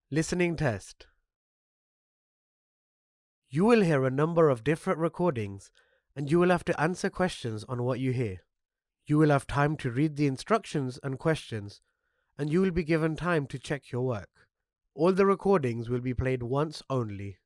Listening test. You will hear a number of different recordings and you will have to answer questions on what you hear. You will have time to read the instructions and questions and you will be given time to check your work. All the recordings will be played once only.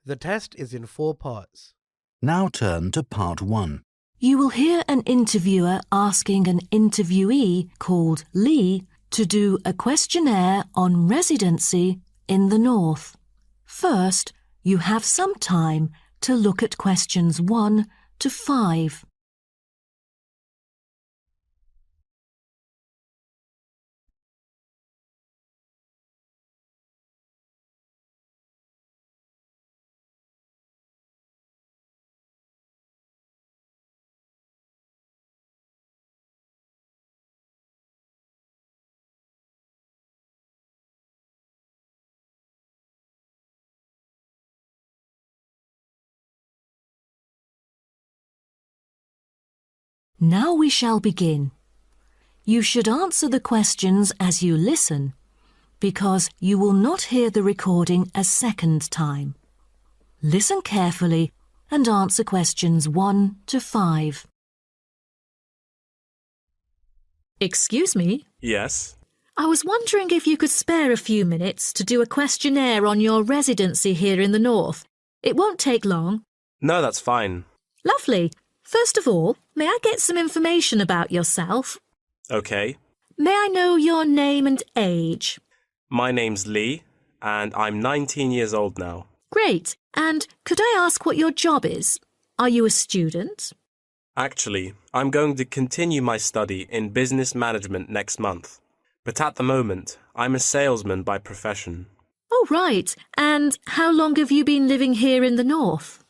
The test is in 4 parts. Now turn to part 1. You will hear an interviewer asking an interviewee called Lee to do a questionnaire on residency in the North. First, you have some time to look at questions 1 to 5. Now we shall begin. You should answer the questions as you listen, because you will not hear the recording a second time. Listen carefully and answer questions 1 to 5. Excuse me? Yes? I was wondering if you could spare a few minutes to do a questionnaire on your residency here in the North. It won't take long. No, that's fine. Lovely. First of all, may I get some information about yourself? Okay. May I know your name and age? My name's Lee, and I'm 19 years old now. Great. And could I ask what your job is? Are you a student? Actually, I'm going to continue my study in business management next month. But at the moment, I'm a salesman by profession. Oh, right. And how long have you been living here in the North?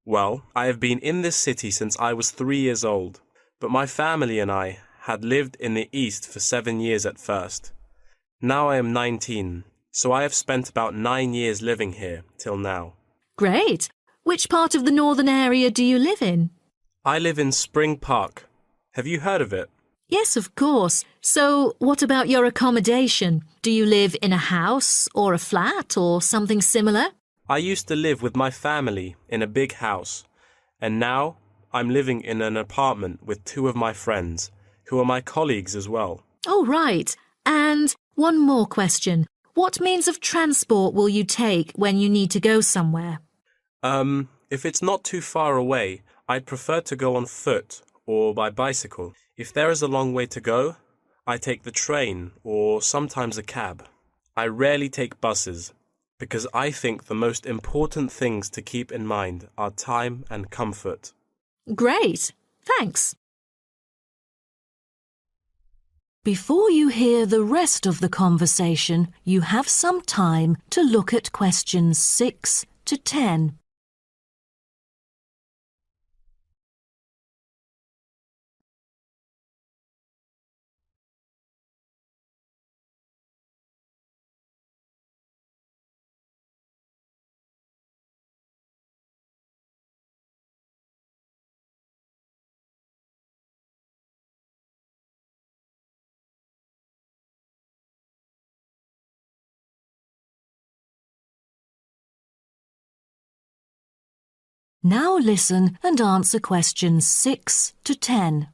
Well, I have been in this city since I was 3 years old, but my family and I had lived in the East for 7 years at first. Now I am 19, so I have spent about 9 years living here till now. Great. Which part of the northern area do you live in? I live in Spring Park. Have you heard of it? Yes, of course. So what about your accommodation? Do you live in a house or a flat or something similar? I used to live with my family in a big house, and now I'm living in an apartment with 2 of my friends, who are my colleagues as well. Oh, right. And one more question. What means of transport will you take when you need to go somewhere? If it's not too far away, I'd prefer to go on foot or by bicycle. If there is a long way to go, I take the train or sometimes a cab. I rarely take buses, because I think the most important things to keep in mind are time and comfort. Great. Thanks. Before you hear the rest of the conversation, you have some time to look at questions 6 to 10. Now listen and answer questions 6 to 10.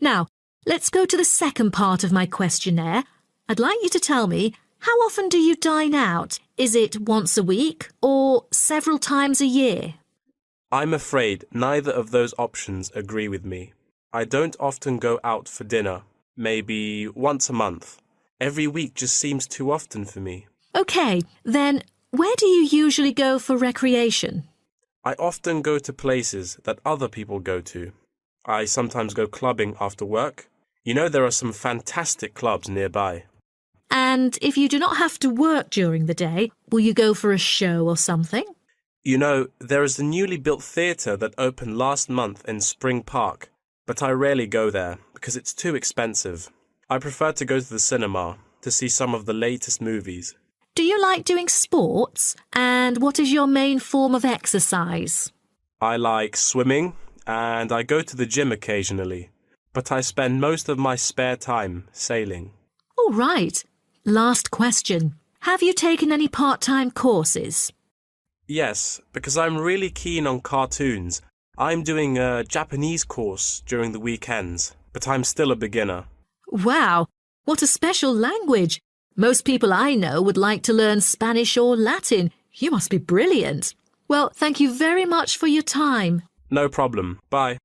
Now, let's go to the second part of my questionnaire. I'd like you to tell me, how often do you dine out? Is it once a week or several times a year? I'm afraid neither of those options agree with me. I don't often go out for dinner, maybe once a month. Every week just seems too often for me. OK, then where do you usually go for recreation? I often go to places that other people go to. I sometimes go clubbing after work. You know, there are some fantastic clubs nearby. And if you do not have to work during the day, will you go for a show or something? You know, there is a newly built theatre that opened last month in Spring Park, but I rarely go there because it's too expensive. I prefer to go to the cinema to see some of the latest movies. Do you like doing sports? And what is your main form of exercise? I like swimming and I go to the gym occasionally, but I spend most of my spare time sailing. All right. Last question. Have you taken any part-time courses? Yes, because I'm really keen on cartoons. I'm doing a Japanese course during the weekends, but I'm still a beginner. Wow, what a special language. Most people I know would like to learn Spanish or Latin. You must be brilliant. Well, thank you very much for your time. No problem. Bye.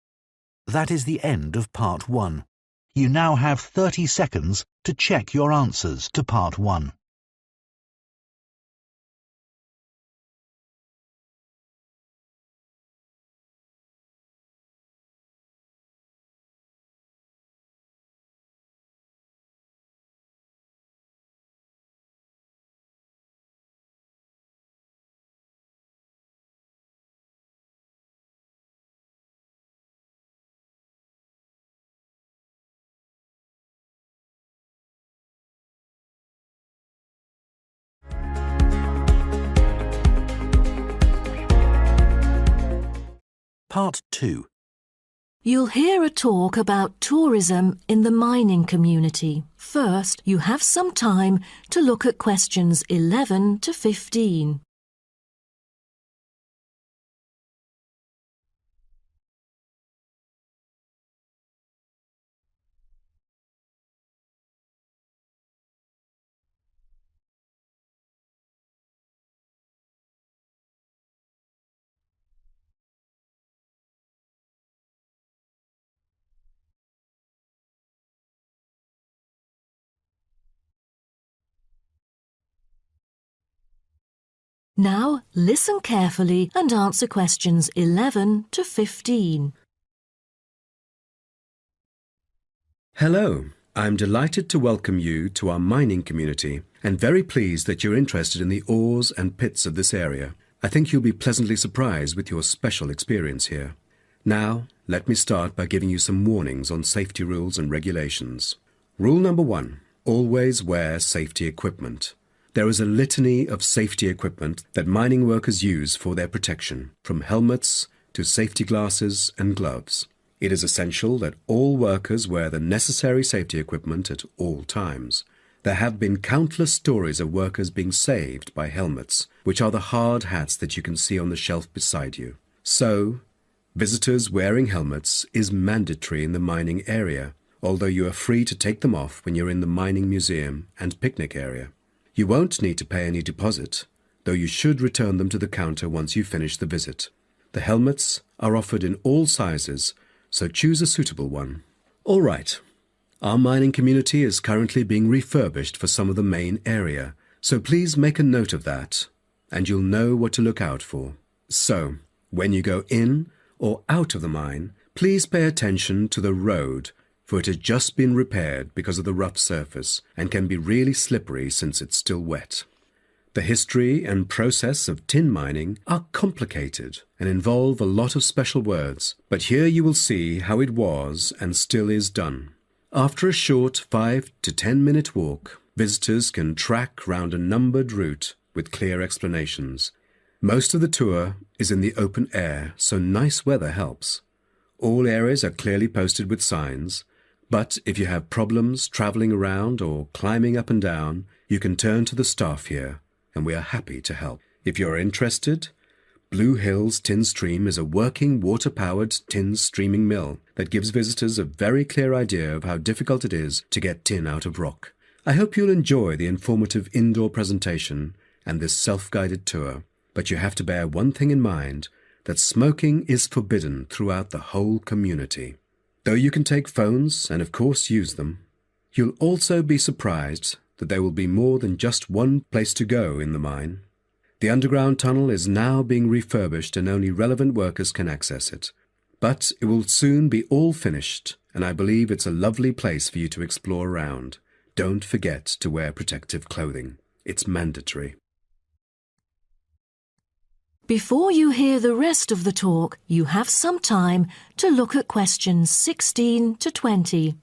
That is the end of Part 1. You now have 30 seconds to check your answers to Part 1. Part 2. You'll hear a talk about tourism in the mining community. First, you have some time to look at questions 11 to 15. Now, listen carefully and answer questions 11 to 15. Hello, I'm delighted to welcome you to our mining community and very pleased that you're interested in the ores and pits of this area. I think you'll be pleasantly surprised with your special experience here. Now, let me start by giving you some warnings on safety rules and regulations. Rule number 1, always wear safety equipment. There is a litany of safety equipment that mining workers use for their protection, from helmets to safety glasses and gloves. It is essential that all workers wear the necessary safety equipment at all times. There have been countless stories of workers being saved by helmets, which are the hard hats that you can see on the shelf beside you. So, visitors wearing helmets is mandatory in the mining area, although you are free to take them off when you're in the mining museum and picnic area. You won't need to pay any deposit, though you should return them to the counter once you finish the visit. The helmets are offered in all sizes, so choose a suitable one. All right, our mining community is currently being refurbished for some of the main area, so please make a note of that, and you'll know what to look out for. So, when you go in or out of the mine, please pay attention to the road, for it has just been repaired because of the rough surface and can be really slippery since it's still wet. The history and process of tin mining are complicated and involve a lot of special words, but here you will see how it was and still is done. After a short 5 to 10 minute walk, visitors can track round a numbered route with clear explanations. Most of the tour is in the open air, so nice weather helps. All areas are clearly posted with signs, but if you have problems travelling around or climbing up and down, you can turn to the staff here, and we are happy to help. If you're interested, Blue Hills Tin Stream is a working water-powered tin streaming mill that gives visitors a very clear idea of how difficult it is to get tin out of rock. I hope you'll enjoy the informative indoor presentation and this self-guided tour, but you have to bear one thing in mind, that smoking is forbidden throughout the whole community. Though you can take phones and of course use them, you'll also be surprised that there will be more than just one place to go in the mine. The underground tunnel is now being refurbished and only relevant workers can access it. But it will soon be all finished, and I believe it's a lovely place for you to explore around. Don't forget to wear protective clothing. It's mandatory. Before you hear the rest of the talk, you have some time to look at questions 16 to 20.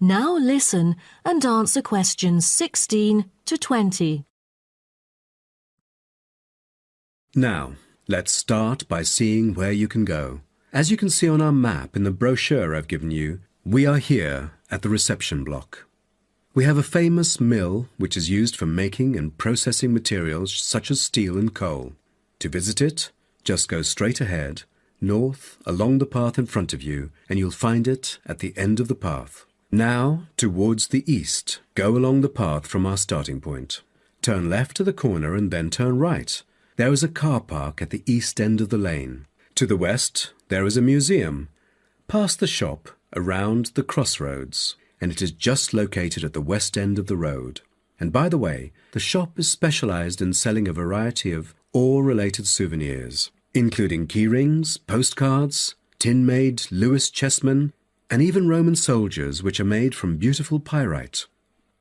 Now listen and answer questions 16 to 20. Now, let's start by seeing where you can go. As you can see on our map in the brochure I've given you, we are here at the reception block. We have a famous mill which is used for making and processing materials such as steel and coal. To visit it, just go straight ahead, north, along the path in front of you, and you'll find it at the end of the path. Now, towards the east, go along the path from our starting point. Turn left to the corner and then turn right. There is a car park at the east end of the lane. To the west, there is a museum. Past the shop, around the crossroads, and it is just located at the west end of the road. And by the way, the shop is specialized in selling a variety of ore-related souvenirs, including key rings, postcards, tin-made Lewis chessmen, and even Roman soldiers which are made from beautiful pyrite.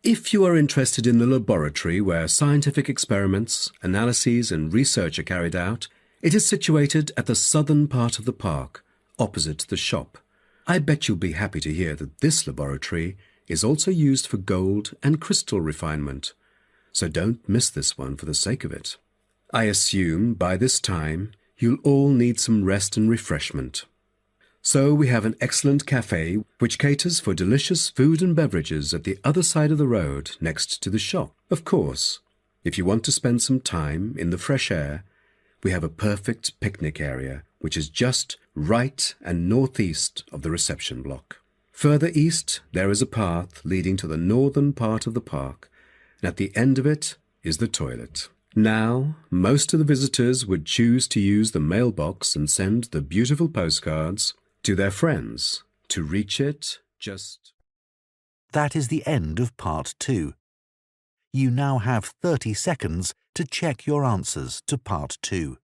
If you are interested in the laboratory where scientific experiments, analyses and research are carried out, it is situated at the southern part of the park, opposite the shop. I bet you'll be happy to hear that this laboratory is also used for gold and crystal refinement, so don't miss this one for the sake of it. I assume by this time you'll all need some rest and refreshment. So we have an excellent cafe which caters for delicious food and beverages at the other side of the road next to the shop. Of course, if you want to spend some time in the fresh air, we have a perfect picnic area which is just right and northeast of the reception block. Further east, there is a path leading to the northern part of the park, and at the end of it is the toilet. Now, most of the visitors would choose to use the mailbox and send the beautiful postcards to their friends. To reach it, just... That is the end of part 2. You now have 30 seconds to check your answers to part 2.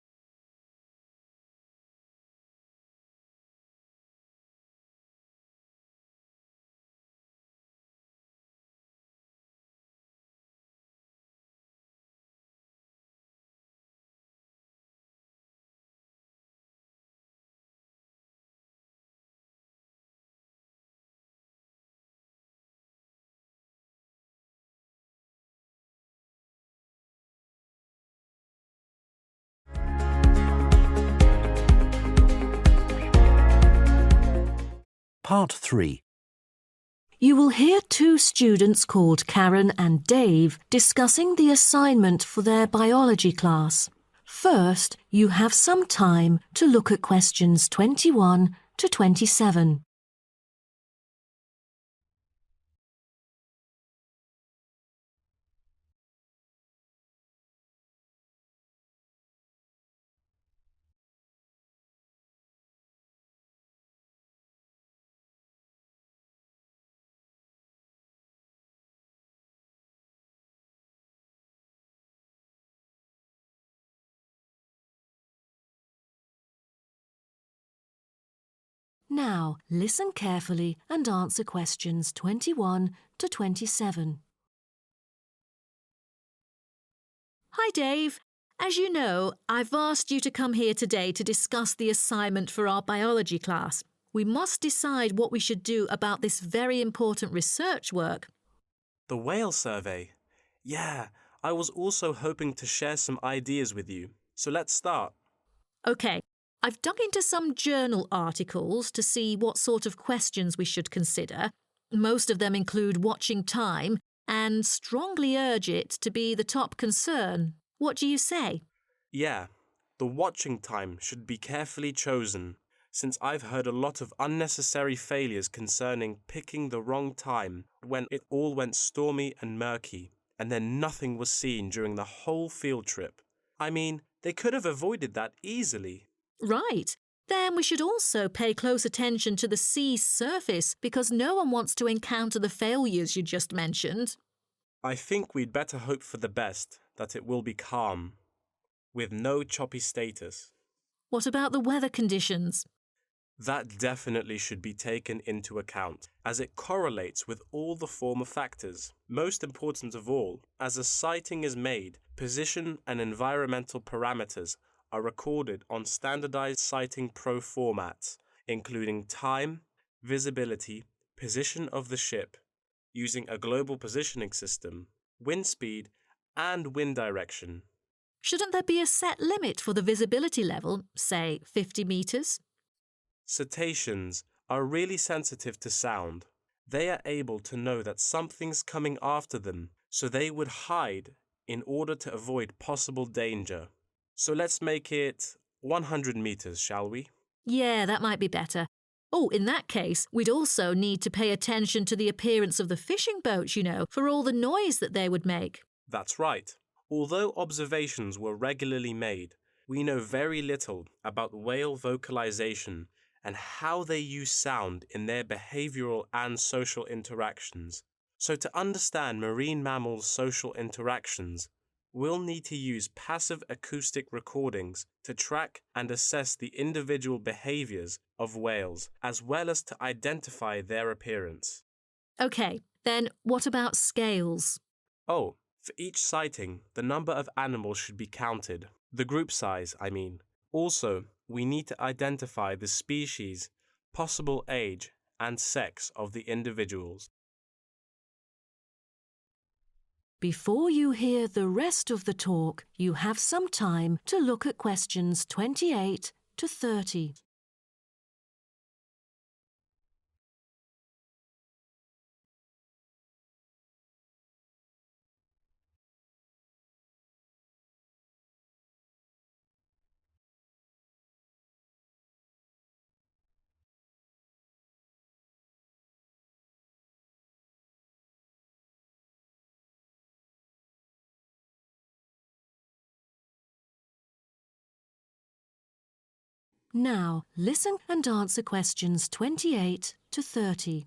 Part 3. You will hear two students called Karen and Dave discussing the assignment for their biology class. First, you have some time to look at questions 21 to 27. Now, listen carefully and answer questions 21 to 27. Hi, Dave. As you know, I've asked you to come here today to discuss the assignment for our biology class. We must decide what we should do about this very important research work. The whale survey. Yeah, I was also hoping to share some ideas with you. So let's start. OK, I've dug into some journal articles to see what sort of questions we should consider. Most of them include watching time and strongly urge it to be the top concern. What do you say? Yeah, the watching time should be carefully chosen, since I've heard a lot of unnecessary failures concerning picking the wrong time when it all went stormy and murky, and then nothing was seen during the whole field trip. I mean, they could have avoided that easily. Right. Then we should also pay close attention to the sea's surface because no one wants to encounter the failures you just mentioned. I think we'd better hope for the best, that it will be calm, with no choppy status. What about the weather conditions? That definitely should be taken into account, as it correlates with all the former factors. Most important of all, as a sighting is made, position and environmental parameters are recorded on standardized sighting pro formats, including time, visibility, position of the ship, using a global positioning system, wind speed, and wind direction. Shouldn't there be a set limit for the visibility level, say 50 metres? Cetaceans are really sensitive to sound. They are able to know that something's coming after them, so they would hide in order to avoid possible danger. So let's make it 100 meters, shall we? Yeah, that might be better. Oh, in that case, we'd also need to pay attention to the appearance of the fishing boats, for all the noise that they would make. That's right. Although observations were regularly made, we know very little about whale vocalization and how they use sound in their behavioral and social interactions. So to understand marine mammals' social interactions, we'll need to use passive acoustic recordings to track and assess the individual behaviors of whales, as well as to identify their appearance. OK, then what about scales? Oh, for each sighting, the number of animals should be counted. The group size, I mean. Also, we need to identify the species, possible age, and sex of the individuals. Before you hear the rest of the talk, you have some time to look at questions 28 to 30. Now, listen and answer questions 28 to 30.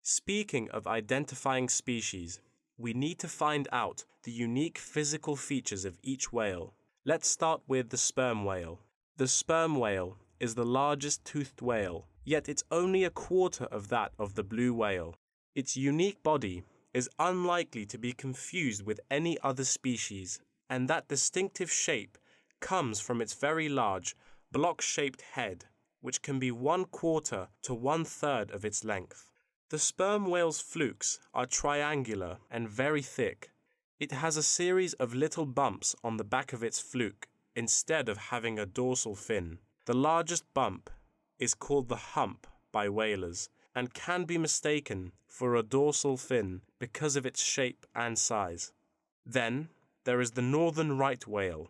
Speaking of identifying species, we need to find out the unique physical features of each whale. Let's start with the sperm whale. The sperm whale is the largest toothed whale, yet it's only a quarter of that of the blue whale. Its unique body is unlikely to be confused with any other species, and that distinctive shape comes from its very large, block-shaped head, which can be 1/4 to 1/3 of its length. The sperm whale's flukes are triangular and very thick. It has a series of little bumps on the back of its fluke instead of having a dorsal fin. The largest bump is called the hump by whalers and can be mistaken for a dorsal fin because of its shape and size. Then there is the northern right whale.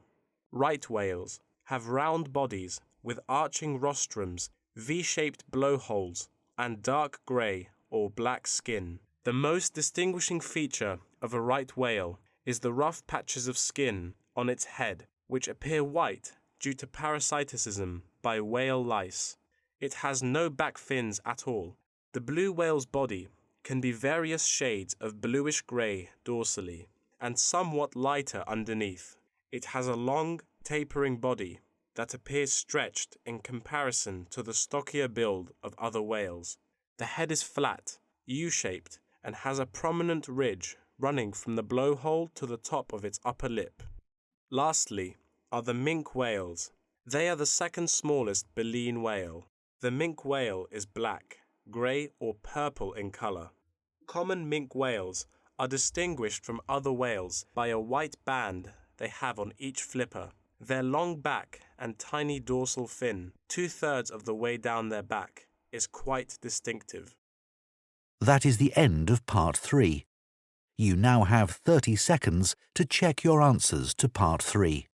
Right whales have round bodies with arching rostrums, V-shaped blowholes, and dark grey or black skin. The most distinguishing feature of a right whale is the rough patches of skin on its head, which appear white due to parasitism by whale lice. It has no back fins at all. The blue whale's body can be various shades of bluish-grey dorsally and somewhat lighter underneath. It has a long, tapering body that appears stretched in comparison to the stockier build of other whales. The head is flat, U-shaped, and has a prominent ridge running from the blowhole to the top of its upper lip. Lastly are the minke whales. They are the second smallest baleen whale. The minke whale is black, grey or purple in colour. Common minke whales are distinguished from other whales by a white band they have on each flipper. Their long back and tiny dorsal fin, 2/3 of the way down their back, is quite distinctive. That is the end of part 3. You now have 30 seconds to check your answers to part 3.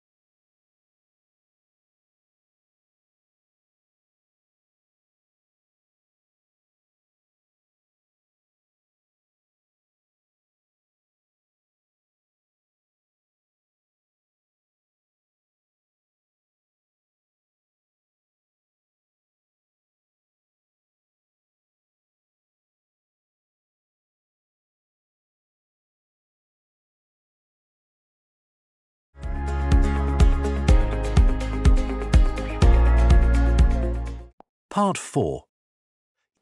Part 4.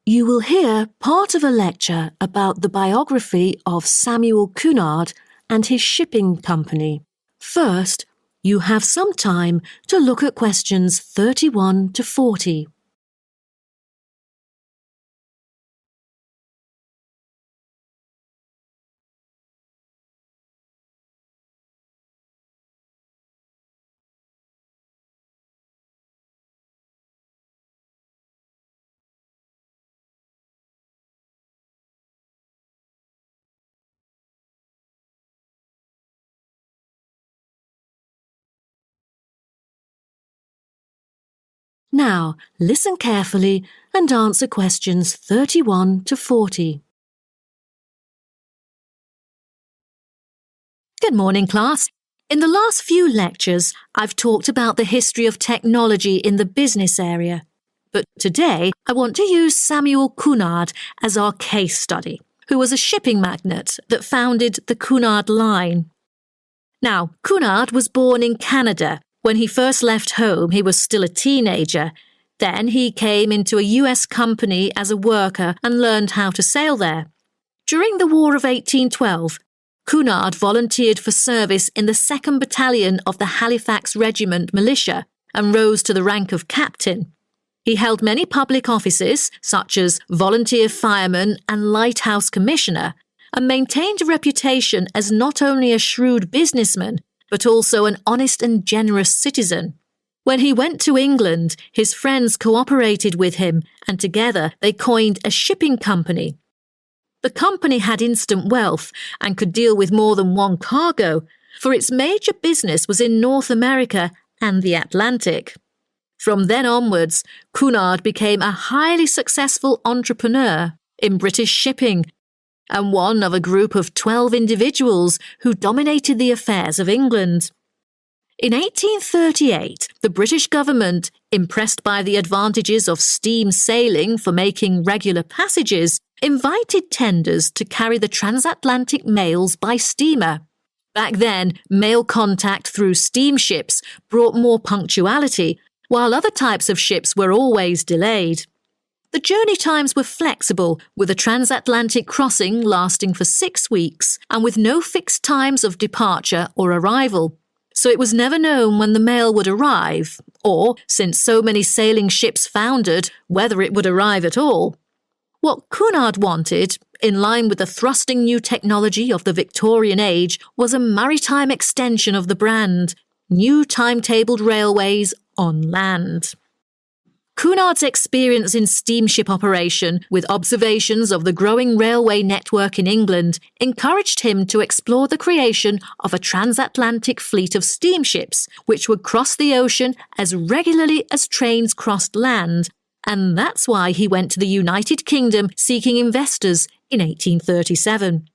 You will hear part of a lecture about the biography of Samuel Cunard and his shipping company. First, you have some time to look at questions 31 to 40. Now, listen carefully and answer questions 31 to 40. Good morning, class. In the last few lectures, I've talked about the history of technology in the business area. But today, I want to use Samuel Cunard as our case study, who was a shipping magnate that founded the Cunard Line. Now, Cunard was born in Canada. When he first left home, he was still a teenager. Then he came into a US company as a worker and learned how to sail there. During the War of 1812, Cunard volunteered for service in the 2nd Battalion of the Halifax Regiment Militia and rose to the rank of captain. He held many public offices, such as volunteer fireman and lighthouse commissioner, and maintained a reputation as not only a shrewd businessman, but also an honest and generous citizen. When he went to England, his friends cooperated with him, and together they coined a shipping company. The company had instant wealth and could deal with more than one cargo, for its major business was in North America and the Atlantic. From then onwards, Cunard became a highly successful entrepreneur in British shipping and one of a group of 12 individuals who dominated the affairs of England. In 1838, the British government, impressed by the advantages of steam sailing for making regular passages, invited tenders to carry the transatlantic mails by steamer. Back then, mail contact through steamships brought more punctuality, while other types of ships were always delayed. The journey times were flexible, with a transatlantic crossing lasting for 6 weeks and with no fixed times of departure or arrival. So it was never known when the mail would arrive, or, since so many sailing ships foundered, whether it would arrive at all. What Cunard wanted, in line with the thrusting new technology of the Victorian age, was a maritime extension of the brand, new timetabled railways on land. Cunard's experience in steamship operation, with observations of the growing railway network in England, encouraged him to explore the creation of a transatlantic fleet of steamships, which would cross the ocean as regularly as trains crossed land, and that's why he went to the United Kingdom seeking investors in 1837.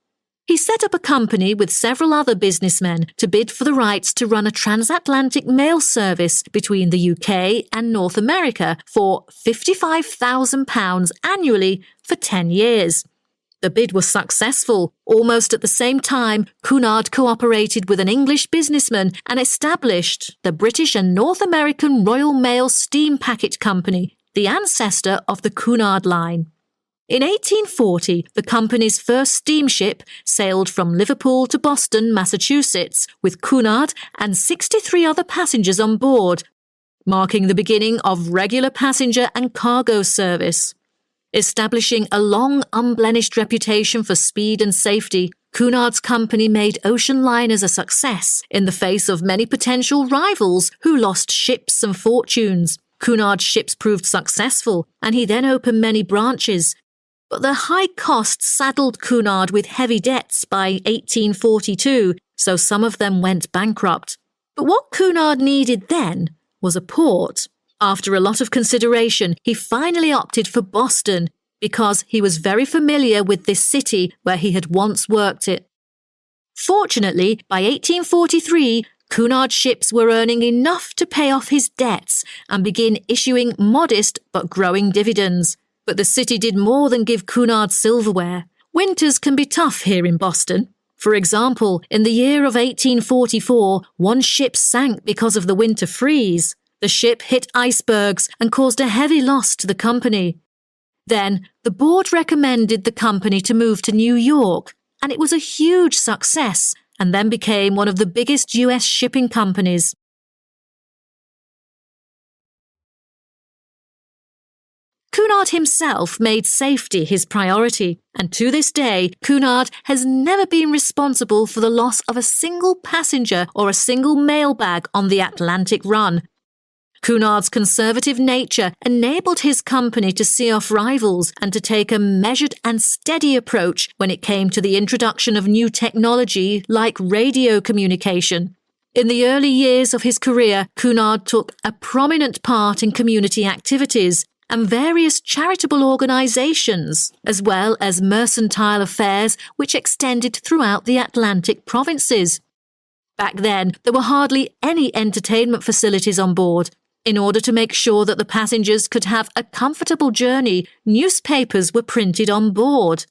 He set up a company with several other businessmen to bid for the rights to run a transatlantic mail service between the UK and North America for £55,000 annually for 10 years. The bid was successful. Almost at the same time, Cunard cooperated with an English businessman and established the British and North American Royal Mail Steam Packet Company, the ancestor of the Cunard Line. In 1840, the company's first steamship sailed from Liverpool to Boston, Massachusetts, with Cunard and 63 other passengers on board, marking the beginning of regular passenger and cargo service. Establishing a long, unblemished reputation for speed and safety, Cunard's company made ocean liners a success in the face of many potential rivals who lost ships and fortunes. Cunard's ships proved successful, and he then opened many branches. But the high costs saddled Cunard with heavy debts by 1842, so some of them went bankrupt. But what Cunard needed then was a port. After a lot of consideration, he finally opted for Boston because he was very familiar with this city where he had once worked it. Fortunately, by 1843, Cunard's ships were earning enough to pay off his debts and begin issuing modest but growing dividends. But the city did more than give Cunard silverware. Winters can be tough here in Boston. For example, in the year of 1844, one ship sank because of the winter freeze. The ship hit icebergs and caused a heavy loss to the company. Then, the board recommended the company to move to New York, and it was a huge success, and then became one of the biggest US shipping companies. Cunard himself made safety his priority, and to this day, Cunard has never been responsible for the loss of a single passenger or a single mailbag on the Atlantic run. Cunard's conservative nature enabled his company to see off rivals and to take a measured and steady approach when it came to the introduction of new technology like radio communication. In the early years of his career, Cunard took a prominent part in community activities and various charitable organisations, as well as mercantile affairs which extended throughout the Atlantic provinces. Back then, there were hardly any entertainment facilities on board. In order to make sure that the passengers could have a comfortable journey, newspapers were printed on board.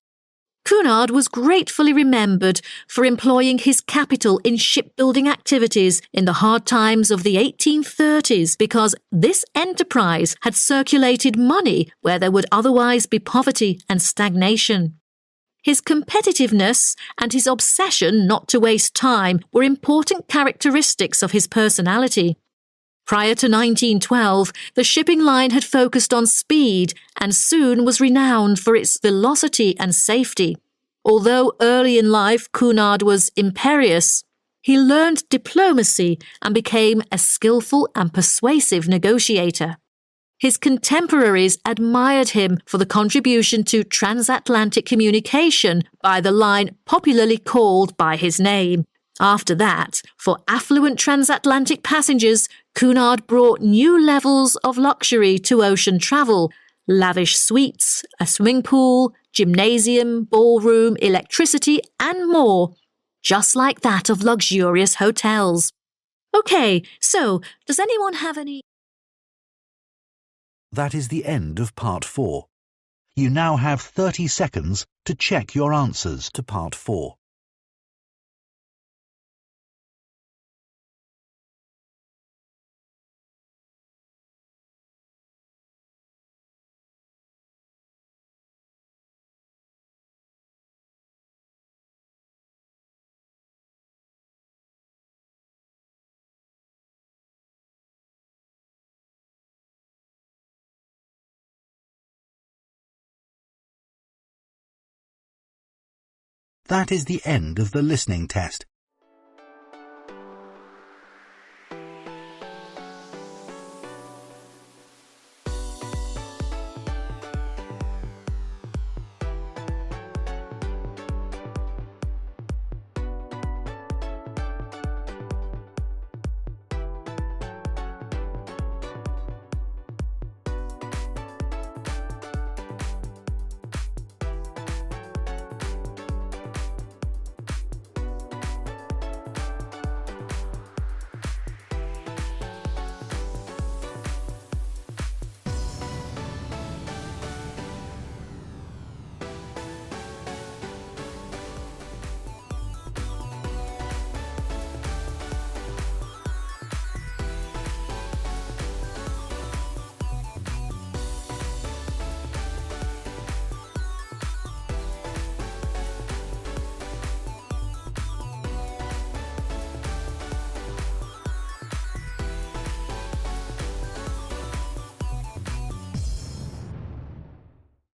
Cunard was gratefully remembered for employing his capital in shipbuilding activities in the hard times of the 1830s because this enterprise had circulated money where there would otherwise be poverty and stagnation. His competitiveness and his obsession not to waste time were important characteristics of his personality. Prior to 1912, the shipping line had focused on speed and soon was renowned for its velocity and safety. Although early in life Cunard was imperious, he learned diplomacy and became a skillful and persuasive negotiator. His contemporaries admired him for the contribution to transatlantic communication by the line popularly called by his name. After that, for affluent transatlantic passengers, Cunard brought new levels of luxury to ocean travel: lavish suites, a swimming pool, gymnasium, ballroom, electricity, and more, just like that of luxurious hotels. Okay, so does anyone have any... That is the end of Part 4. You now have 30 seconds to check your answers to Part 4. That is the end of the listening test.